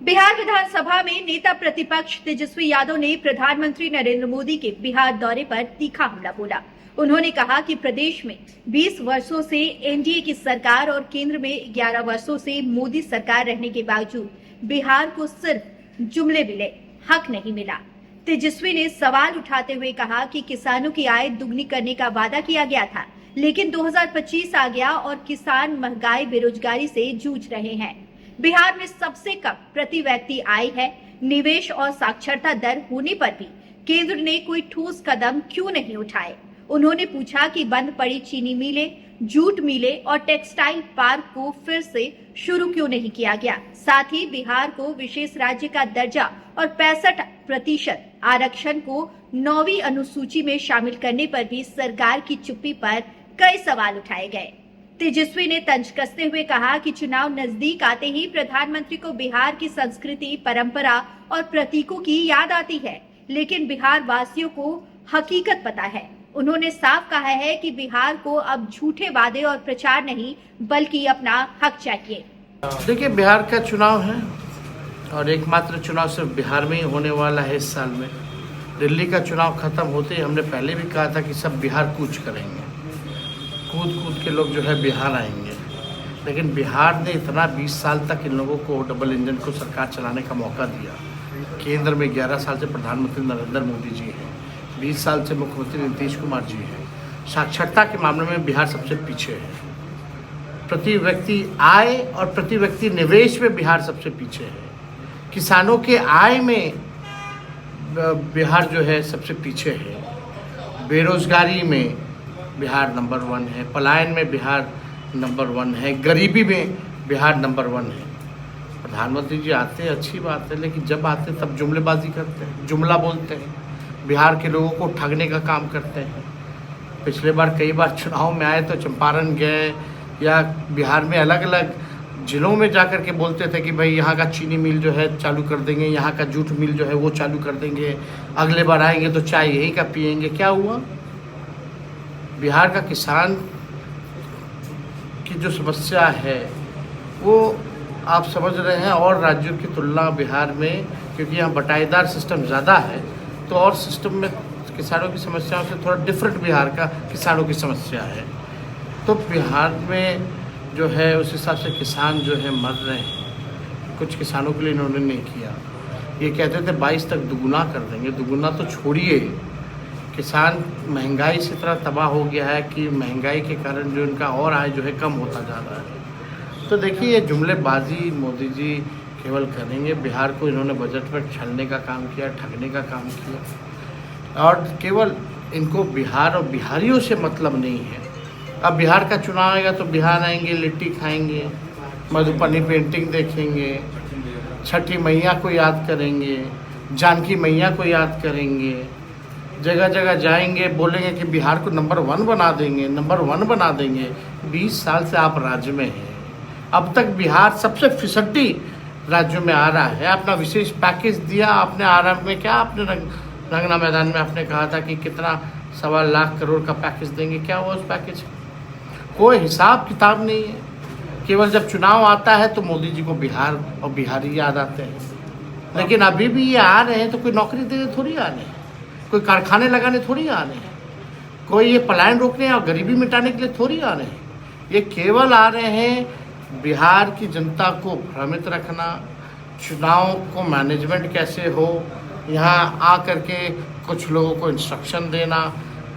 बिहार विधानसभा में नेता प्रतिपक्ष तेजस्वी यादव ने प्रधानमंत्री नरेंद्र मोदी के बिहार दौरे पर तीखा हमला बोला। उन्होंने कहा कि प्रदेश में 20 वर्षों से एनडीए की सरकार और केंद्र में 11 वर्षों से मोदी सरकार रहने के बावजूद बिहार को सिर्फ जुमले मिले, हक नहीं मिला। तेजस्वी ने सवाल उठाते हुए कहा कि किसानों की आय दुगनी करने का वादा किया गया था, लेकिन 2025 आ गया और किसान महंगाई बेरोजगारी से जूझ रहे हैं। बिहार में सबसे कम प्रति व्यक्ति आय है। निवेश और साक्षरता दर होने पर भी केंद्र ने कोई ठोस कदम क्यों नहीं उठाए। उन्होंने पूछा कि बंद पड़ी चीनी मिलें, जूट मिलें और टेक्सटाइल पार्क को फिर से शुरू क्यों नहीं किया गया। साथ ही बिहार को विशेष राज्य का दर्जा और 65% आरक्षण को 9वीं अनुसूची में शामिल करने पर भी सरकार की चुप्पी पर कई सवाल उठाए गए। तेजस्वी ने तंज कसते हुए कहा कि चुनाव नजदीक आते ही प्रधानमंत्री को बिहार की संस्कृति, परंपरा और प्रतीकों की याद आती है, लेकिन बिहार वासियों को हकीकत पता है। उन्होंने साफ कहा है कि बिहार को अब झूठे वादे और प्रचार नहीं, बल्कि अपना हक चाहिए। देखिए, बिहार का चुनाव है और एकमात्र चुनाव सिर्फ बिहार में ही होने वाला है इस साल में। दिल्ली का चुनाव खत्म होते ही हमने पहले भी कहा था कि सब बिहार कूच करेंगे, कूद कूद के लोग जो है बिहार आएंगे। लेकिन बिहार ने इतना 20 साल तक इन लोगों को डबल इंजन को सरकार चलाने का मौका दिया। केंद्र में 11 साल से प्रधानमंत्री नरेंद्र मोदी जी हैं, 20 साल से मुख्यमंत्री नीतीश कुमार जी हैं। साक्षरता के मामले में बिहार सबसे पीछे है। प्रति व्यक्ति आय और प्रति व्यक्ति निवेश में बिहार सबसे पीछे है। किसानों के आय में बिहार जो है सबसे पीछे है। बेरोजगारी में बिहार नंबर 1 है। पलायन में बिहार नंबर 1 है। गरीबी में बिहार नंबर 1 है। प्रधानमंत्री जी आते हैं, अच्छी बात है, लेकिन जब आते तब जुमलेबाजी करते हैं, जुमला बोलते हैं, बिहार के लोगों को ठगने का काम करते हैं। पिछले बार कई बार चुनाव में आए तो चंपारण गए या बिहार में अलग अलग जिलों में जा कर के बोलते थे कि भाई यहाँ का चीनी मिल जो है चालू कर देंगे, यहाँ का जूट मिल जो है वो चालू कर देंगे, अगले बार आएंगे तो चाय यही का पियेंगे। क्या हुआ? बिहार का किसान की जो समस्या है वो आप समझ रहे हैं, और राज्यों की तुलना बिहार में, क्योंकि यहाँ बटाईदार सिस्टम ज़्यादा है तो और सिस्टम में किसानों की समस्याओं से थोड़ा डिफरेंट बिहार का किसानों की समस्या है। तो बिहार में जो है उस हिसाब से किसान जो है मर रहे हैं। कुछ किसानों के लिए इन्होंने नहीं किया। ये कहते थे 22 तक दुगुना कर देंगे। दुगुना तो छोड़िए, किसान महंगाई से इतना तबाह हो गया है कि महंगाई के कारण जो इनका और आय जो है कम होता जा रहा है। तो देखिए, ये जुमलेबाजी मोदी जी केवल करेंगे। बिहार को इन्होंने बजट में छलने का काम किया, ठगने का काम किया, और केवल इनको बिहार और बिहारियों से मतलब नहीं है। अब बिहार का चुनाव आएगा तो बिहार आएंगे, लिट्टी खाएंगे, मधुबनी पेंटिंग देखेंगे, छठी मैया को याद करेंगे, जानकी मैया को याद करेंगे, जगह जगह जाएंगे, बोलेंगे कि बिहार को नंबर 1 बना देंगे, नंबर 1 बना देंगे। 20 साल से आप राज्य में हैं, अब तक बिहार सबसे फिसड्डी राज्यों में आ रहा है। अपना विशेष पैकेज दिया आपने। आरंभ में क्या आपने रंगना मैदान में आपने कहा था कि कितना 1.25 लाख करोड़ का पैकेज देंगे। क्या हुआ उस पैकेज? कोई हिसाब किताब नहीं है। केवल जब चुनाव आता है तो मोदी जी को बिहार और बिहारी याद आते हैं। लेकिन अभी भी ये आ रहे हैं तो कोई नौकरी देने थोड़ी आ रहे हैं, कोई कारखाने लगाने थोड़ी आ रहे हैं, कोई ये पलायन रोकने और गरीबी मिटाने के लिए थोड़ी आ रहे हैं। ये केवल आ रहे हैं बिहार की जनता को भ्रमित रखना, चुनाव को मैनेजमेंट कैसे हो, यहाँ आ करके कुछ लोगों को इंस्ट्रक्शन देना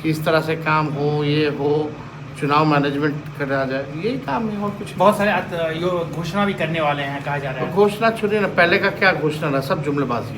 कि इस तरह से काम हो, ये हो, चुनाव मैनेजमेंट करा जाए, यही काम है और कुछ। बहुत सारे घोषणा भी करने वाले हैं, कहा जा रहा है। घोषणा छोड़िए ना, पहले का क्या घोषणा रहा, सब जुमलेबाजी।